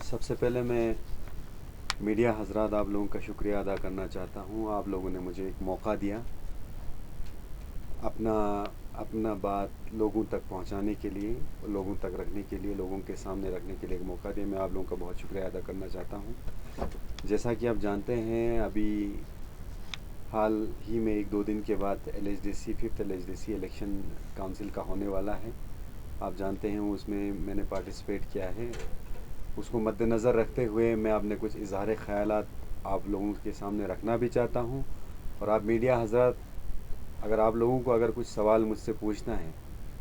سب سے پہلے میں میڈیا حضرات آپ لوگوں کا شکریہ ادا کرنا چاہتا ہوں. آپ لوگوں نے مجھے ایک موقع دیا اپنا بات لوگوں تک پہنچانے کے لیے, لوگوں تک رکھنے کے لیے, لوگوں کے سامنے رکھنے کے لیے ایک موقع دیا. میں آپ لوگوں کا بہت شکریہ ادا کرنا چاہتا ہوں. جیسا کہ آپ جانتے ہیں, ابھی حال ہی میں 1-2 دن کے بعد LHDC 5th LHDC election council کا ہونے والا ہے. آپ جانتے ہیں اس میں نے پارٹیسپیٹ کیا ہے. اس کو مد نظر رکھتے ہوئے میں اپنے کچھ اظہار خیالات آپ لوگوں کے سامنے رکھنا بھی چاہتا ہوں. اور آپ میڈیا حضرات, اگر آپ لوگوں کو اگر کچھ سوال مجھ سے پوچھنا ہے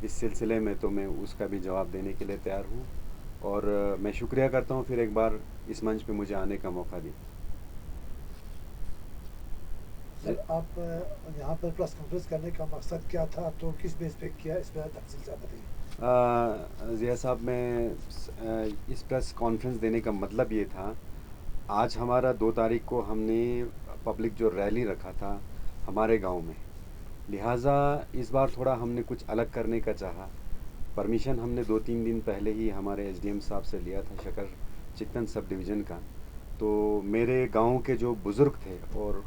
اس سلسلے میں تو میں اس کا بھی جواب دینے کے لیے تیار ہوں. اور میں شکریہ کرتا ہوں پھر ایک بار اس منچ پہ مجھے آنے کا موقع دیا. سر آپ یہاں پر پریس کانفرنس کرنے کا مقصد کیا تھا, تو کس بیس پہ کیا, اس پہ تفصیل سے بتائیے. ضیاء صاحب, میں اس پریس کانفرنس دینے کا مطلب یہ تھا, آج ہمارا 2 تاریخ کو ہم نے پبلک جو ریلی رکھا تھا ہمارے گاؤں میں, لہٰذا اس بار تھوڑا ہم نے کچھ الگ کرنے کا چاہا. پرمیشن ہم نے 2-3 دن پہلے ہی ہمارے SDM صاحب سے لیا تھا, شکر چکن سب ڈویژن کا. تو میرے گاؤں کے جو بزرگ تھے اور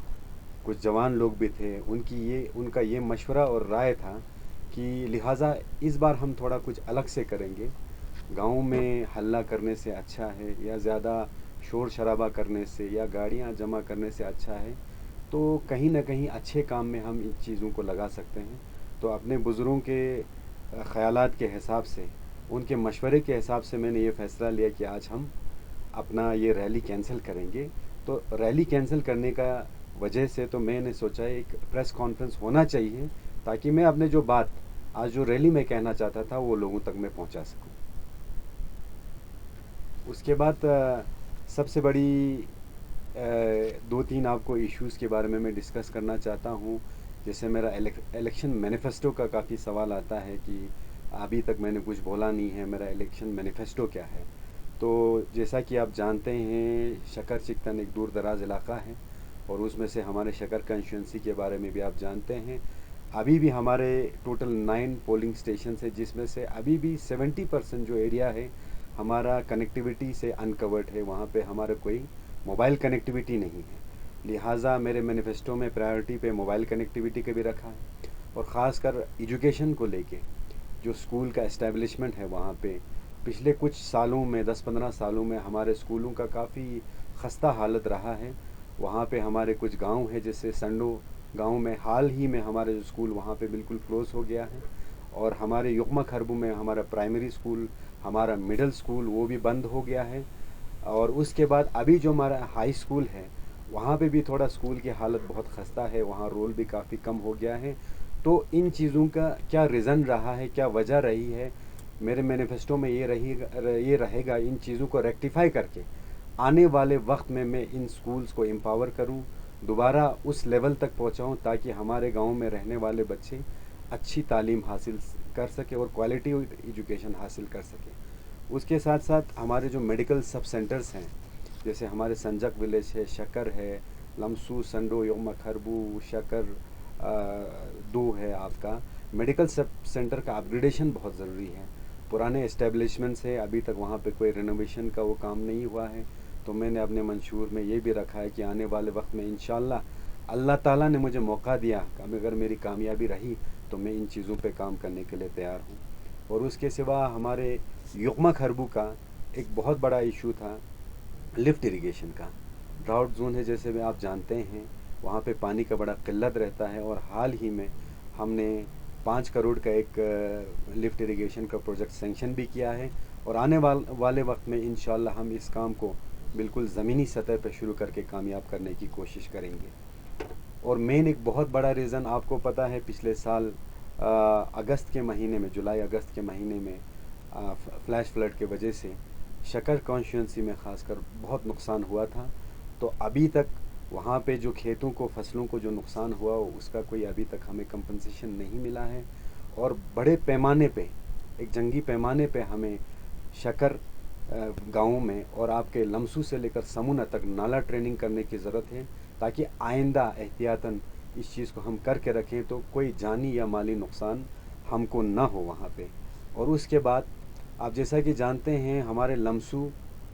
کچھ جوان لوگ بھی تھے, ان کا یہ مشورہ اور رائے تھا کہ لہٰذا اس بار ہم تھوڑا کچھ الگ سے کریں گے. گاؤں میں ہلہ کرنے سے اچھا ہے, یا زیادہ شور شرابہ کرنے سے, یا گاڑیاں جمع کرنے سے اچھا ہے تو کہیں نہ کہیں اچھے کام میں ہم ان چیزوں کو لگا سکتے ہیں. تو اپنے بزرگوں کے خیالات کے حساب سے, ان کے مشورے کے حساب سے میں نے یہ فیصلہ لیا کہ آج ہم اپنا یہ ریلی کینسل کریں گے. تو ریلی کینسل کرنے کا وجہ سے تو میں نے سوچا ایک پریس کانفرنس ہونا چاہیے, تاکہ میں اپنے جو بات آج جو ریلی میں کہنا چاہتا تھا وہ لوگوں تک میں پہنچا سکوں. اس کے بعد سب سے بڑی 2-3 آپ کو ایشوز کے بارے میں ڈسکس کرنا چاہتا ہوں. جیسے میرا الیکشن مینیفیسٹو کا کافی سوال آتا ہے کہ ابھی تک میں نے کچھ بولا نہیں ہے, میرا الیکشن مینیفیسٹو کیا ہے. تو جیسا کہ آپ جانتے ہیں, شکر چکتن ایک دور دراز علاقہ ہے, اور اس میں سے ہمارے شکر کنسٹیچوئنسی کے بارے میں بھی آپ جانتے ہیں. ابھی بھی ہمارے ٹوٹل 9 پولنگ اسٹیشنس ہیں, جس میں سے ابھی بھی 70% جو ایریا ہے ہمارا کنیکٹیویٹی سے انکورڈ ہے. وہاں پہ ہمارا کوئی موبائل کنیکٹیویٹی نہیں ہے. لہٰذا میرے مینیفیسٹو میں پرائیورٹی پہ موبائل کنیکٹیویٹی کا بھی رکھا ہے, اور خاص کر ایجوکیشن کو لے کے جو اسکول کا اسٹیبلشمنٹ ہے وہاں پہ پچھلے کچھ سالوں میں 10-15 سالوں میں ہمارے اسکولوں کا کافی خستہ حالت رہا ہے. وہاں پہ ہمارے کچھ گاؤں ہیں, جیسے سنڈو گاؤں میں حال ہی میں ہمارے جو اسکول وہاں پہ بالکل کلوز ہو گیا ہے. اور ہمارے یکما کھربو میں ہمارا پرائمری اسکول, ہمارا مڈل اسکول وہ بھی بند ہو گیا ہے. اور اس کے بعد ابھی جو ہمارا ہائی اسکول ہے وہاں پہ بھی تھوڑا اسکول کی حالت بہت خستہ ہے, وہاں رول بھی کافی کم ہو گیا ہے. تو ان چیزوں کا کیا ریزن رہا ہے, کیا وجہ رہی ہے, میرے مینیفیسٹو میں یہ رہے گا ان چیزوں کو ریکٹیفائی کر کے آنے والے وقت میں ان سکولز کو امپاور کروں, دوبارہ اس لیول تک پہنچاؤں, تاکہ ہمارے گاؤں میں رہنے والے بچے اچھی تعلیم حاصل کر سکے اور کوالٹی ایجوکیشن حاصل کر سکے. اس کے ساتھ ساتھ ہمارے جو میڈیکل سب سینٹرز ہیں, جیسے ہمارے سنجک ولیج ہے, شکر ہے, لمسو, سنڈو, یکما کھربو, شکر 2 ہے, آپ کا میڈیکل سب سینٹر کا اپگریڈیشن بہت ضروری ہے. پرانے اسٹیبلشمنٹس ہے, ابھی تک وہاں پہ کوئی رینوویشن کا وہ کام نہیں ہوا ہے. تو میں نے اپنے منشور میں یہ بھی رکھا ہے کہ آنے والے وقت میں انشاءاللہ اللہ تعالیٰ نے مجھے موقع دیا کہ اگر میری کامیابی رہی تو میں ان چیزوں پہ کام کرنے کے لیے تیار ہوں. اور اس کے سوا ہمارے یکما کھربو کا ایک بہت بڑا ایشو تھا لفٹ اریگیشن کا. ڈراؤٹ زون ہے, جیسے میں آپ جانتے ہیں, وہاں پہ پانی کا بڑا قلت رہتا ہے. اور حال ہی میں ہم نے 5 کروڑ کا ایک لفٹ اریگیشن کا پروجیکٹ سینکشن بھی کیا ہے, اور آنے والے وقت میں انشاءاللہ ہم اس کام کو بالکل زمینی سطح پہ شروع کر کے کامیاب کرنے کی کوشش کریں گے. اور مین ایک بہت بڑا ریزن آپ کو پتہ ہے, پچھلے سال اگست کے مہینے میں, جولائی اگست کے مہینے میں فلیش فلڈ کی وجہ سے شکر کانسٹیچوئنسی میں خاص کر بہت نقصان ہوا تھا. تو ابھی تک وہاں پہ جو کھیتوں کو, فصلوں کو جو نقصان ہوا اس کا کوئی ابھی تک ہمیں کمپنسیشن نہیں ملا ہے. اور بڑے پیمانے پہ, ایک جنگی پیمانے پہ ہمیں شکر گاؤں میں اور آپ کے لمسو سے لے کر سمونا تک نالا ٹریننگ کرنے کی ضرورت ہے, تاکہ آئندہ احتیاطاً اس چیز کو ہم کر کے رکھیں تو کوئی جانی یا مالی نقصان ہم کو نہ ہو وہاں پہ. اور اس کے بعد آپ جیسا کہ جانتے ہیں, ہمارے لمسو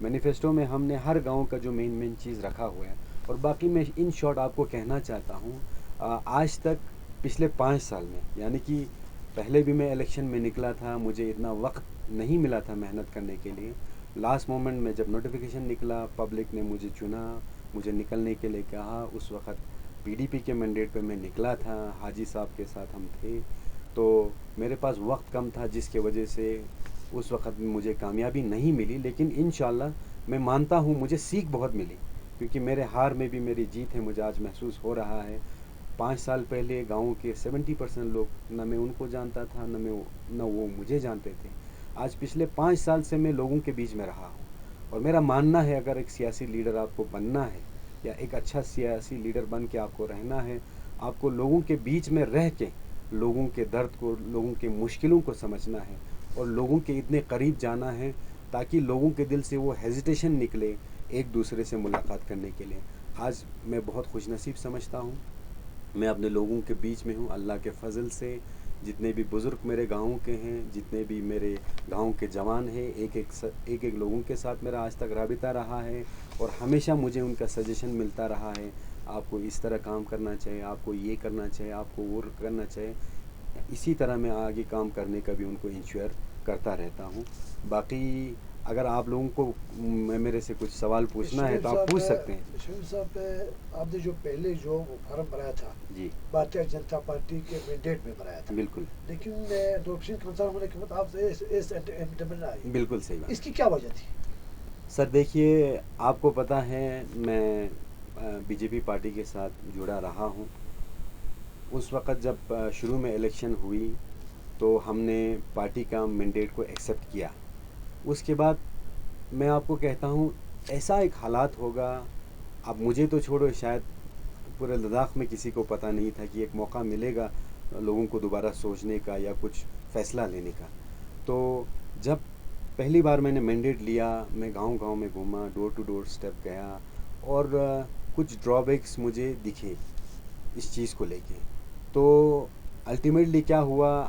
مینیفیسٹو میں ہم نے ہر گاؤں کا جو مین چیز رکھا ہوا ہے. اور باقی میں ان شارٹ آپ کو کہنا چاہتا ہوں, آج تک پچھلے 5 سال میں, یعنی کہ پہلے بھی میں الیکشن میں نکلا تھا, مجھے اتنا وقت نہیں ملا تھا محنت کرنے کے لیے. لاسٹ مومنٹ میں جب نوٹیفیکیشن نکلا, پبلک نے مجھے چنا, مجھے نکلنے کے لیے کہا. اس وقت پی ڈی پی کے مینڈیٹ پہ میں نکلا تھا, حاجی صاحب کے ساتھ ہم تھے, تو میرے پاس وقت کم تھا جس کی وجہ سے اس وقت مجھے کامیابی نہیں ملی. لیکن انشاءاللہ میں مانتا ہوں مجھے سیکھ بہت ملی, کیونکہ میرے ہار میں بھی میری جیت ہے, مجھے آج محسوس ہو رہا ہے. 5 سال پہلے گاؤں کے 70% لوگ, نہ میں ان کو جانتا تھا نہ وہ مجھے جانتے تھے. آج پچھلے 5 سال سے میں لوگوں کے بیچ میں رہا ہوں, اور میرا ماننا ہے اگر ایک سیاسی لیڈر آپ کو بننا ہے, یا ایک اچھا سیاسی لیڈر بن کے آپ کو رہنا ہے, آپ کو لوگوں کے بیچ میں رہ کے لوگوں کے درد کو, لوگوں کے مشکلوں کو سمجھنا ہے, اور لوگوں کے اتنے قریب جانا ہے تاکہ لوگوں کے دل سے وہ ہیزیٹیشن نکلے ایک دوسرے سے ملاقات کرنے کے لیے. آج میں بہت خوش نصیب سمجھتا ہوں, میں اپنے لوگوں کے بیچ میں ہوں. اللہ کے فضل سے جتنے بھی بزرگ میرے گاؤں کے ہیں, جتنے بھی میرے گاؤں کے جوان ہیں, ایک لوگوں کے ساتھ میرا آج تک رابطہ رہا ہے, اور ہمیشہ مجھے ان کا سجیشن ملتا رہا ہے. آپ کو اس طرح کام کرنا چاہیے, آپ کو یہ کرنا چاہیے, آپ کو وہ کرنا چاہیے. اسی طرح میں آگے کام کرنے کا بھی ان کو انشور کرتا رہتا ہوں. باقی اگر آپ لوگوں کو میرے سے کچھ سوال پوچھنا ہے تو آپ پوچھ سکتے ہیں. شریف صاحب, آپ نے جو پہلے جو فارم بنایا تھا, جی, بھارتیہ جنتا پارٹی کے مینڈیٹ میں بنایا تھا, بالکل, لیکن نوٹیفکیشن کنسرن ہونے کے بعد آپ اس انڈیپینڈنٹ آئی. بالکل صحیح بات. اس کی کیا وجہ تھی؟ سر دیکھیے, آپ کو پتہ ہے میں بی جے پی پارٹی کے ساتھ جڑا رہا ہوں. اس وقت جب شروع میں الیکشن ہوئی تو ہم نے پارٹی کا مینڈیٹ کو ایکسیپٹ کیا. اس کے بعد میں آپ کو کہتا ہوں ایسا ایک حالات ہوگا, اب مجھے تو چھوڑو, شاید پورے لداخ میں کسی کو پتہ نہیں تھا کہ ایک موقع ملے گا لوگوں کو دوبارہ سوچنے کا یا کچھ فیصلہ لینے کا. تو جب پہلی بار میں نے مینڈیٹ لیا, میں گاؤں گاؤں میں گھوما, ڈور ٹو ڈور اسٹیپ گیا, اور کچھ ڈرا بیکس مجھے دکھے اس چیز کو لے کے. تو الٹیمیٹلی کیا ہوا,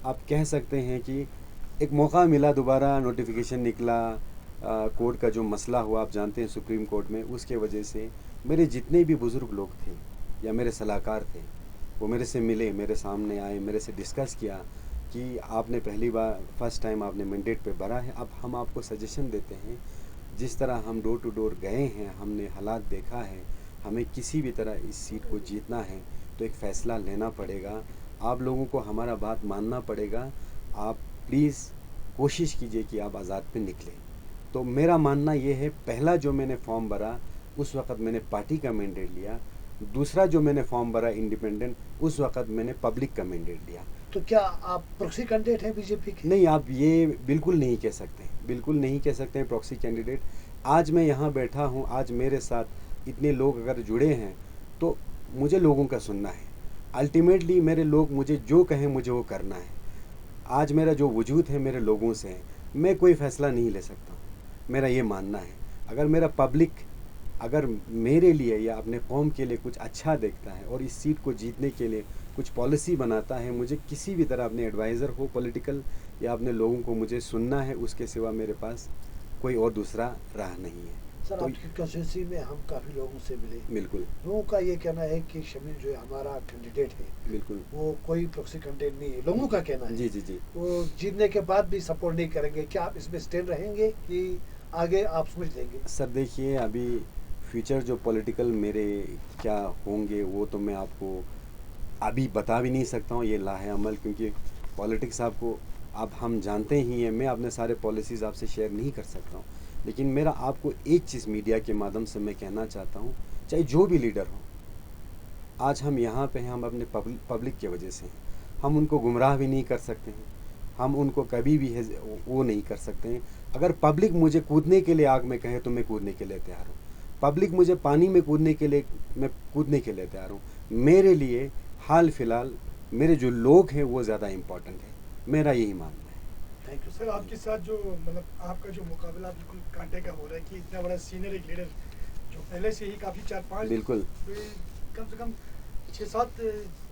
آپ کہہ سکتے ہیں کہ ایک موقع ملا, دوبارہ نوٹیفیکیشن نکلا, کورٹ کا جو مسئلہ ہوا آپ جانتے ہیں سپریم کورٹ میں, اس کے وجہ سے میرے جتنے بھی بزرگ لوگ تھے یا میرے صلاحکار تھے وہ میرے سے ملے, میرے سامنے آئے, میرے سے ڈسکس کیا کہ آپ نے پہلی بار فرسٹ ٹائم آپ نے مینڈیٹ پہ بھرا ہے, اب ہم آپ کو سجیشن دیتے ہیں. جس طرح ہم ڈور ٹو ڈور گئے ہیں, ہم نے حالات دیکھا ہے, ہمیں کسی بھی طرح اس سیٹ کو جیتنا ہے تو ایک فیصلہ لینا پڑے گا. آپ لوگوں کو ہمارا بات ماننا پڑے گا. آپ پلیز کوشش کیجئے کہ آپ آزاد پہ نکلیں. تو میرا ماننا یہ ہے, پہلا جو میں نے فارم بھرا اس وقت میں نے پارٹی کا مینڈیٹ لیا, دوسرا جو میں نے فارم بھرا انڈیپینڈنٹ, اس وقت میں نے پبلک کا مینڈیٹ لیا. تو کیا آپ پروکسی کینڈیڈیٹ ہیں بی جے پی کے؟ نہیں, آپ یہ بالکل نہیں کہہ سکتے, بالکل نہیں کہہ سکتے ہیں پروکسی کینڈیڈیٹ. آج میں یہاں بیٹھا ہوں, آج میرے ساتھ اتنے لوگ اگر جڑے ہیں تو مجھے لوگوں کا سننا ہے. الٹیمیٹلی میرے لوگ مجھے جو کہیں مجھے وہ کرنا ہے. آج میرا جو وجود ہے میرے لوگوں سے ہے, میں کوئی فیصلہ نہیں لے سکتا ہوں. میرا یہ ماننا ہے, اگر میرا پبلک اگر میرے لیے یا اپنے قوم کے لیے کچھ اچھا دیکھتا ہے اور اس سیٹ کو جیتنے کے لیے کچھ پالیسی بناتا ہے, مجھے کسی بھی طرح اپنے ایڈوائزر ہو پولیٹیکل یا اپنے لوگوں کو مجھے سننا ہے, اس کے سوا میرے پاس کوئی اور دوسرا راہ نہیں ہے. سر, آپ کی کنسٹیٹوئنسی میں ہم کافی لوگوں سے ملے, بالکل, لوگوں کا یہ کہنا ہے کہ شمیل جو ہے ہمارا کینڈیڈیٹ ہے, بالکل, وہ کوئی پروکسی کینڈیڈیٹ نہیں ہے. لوگوں کا کہنا ہے جی جی جی, وہ جیتنے کے بعد بھی سپورٹ نہیں کریں گے. کیا آپ اس میں اسٹینڈ رہیں گے کہ آگے آپ سمجھ لیں گے؟ سر دیکھیے, ابھی فیوچر جو پولیٹیکل میرے کیا ہوں گے وہ تو میں آپ کو ابھی بتا بھی نہیں سکتا ہوں, یہ لاہ عمل, کیونکہ پولیٹکس آپ کو اب ہم جانتے ہی ہیں. میں اپنے سارے پالیسیز آپ سے شیئر نہیں کر سکتا ہوں, لیکن میرا آپ کو ایک چیز میڈیا کے مادھیم سے میں کہنا چاہتا ہوں, چاہے جو بھی لیڈر ہو, آج ہم یہاں پہ ہیں, ہم اپنے پبلک کی وجہ سے ہیں. ہم ان کو گمراہ بھی نہیں کر سکتے ہیں, ہم ان کو کبھی بھی وہ نہیں کر سکتے ہیں. اگر پبلک مجھے کودنے کے لیے آگ میں کہے تو میں کودنے کے لیے تیار ہوں. پبلک مجھے پانی میں کودنے کے لیے میں کودنے کے لیے تیار ہوں. میرے لیے حال فی الحال میرے جو لوگ ہیں وہ زیادہ امپورٹنٹ ہے, میرا یہی ماننا ہے. Thank you sir. آپ کے ساتھ جو مطلب آپ کا جو مقابلہ بالکل کانٹے کا ہو رہا ہے کہ اتنا بڑا سینئر ایک لیڈر جو پہلے سے ہی کافی 4-5 بالکل کم سے کم 6-7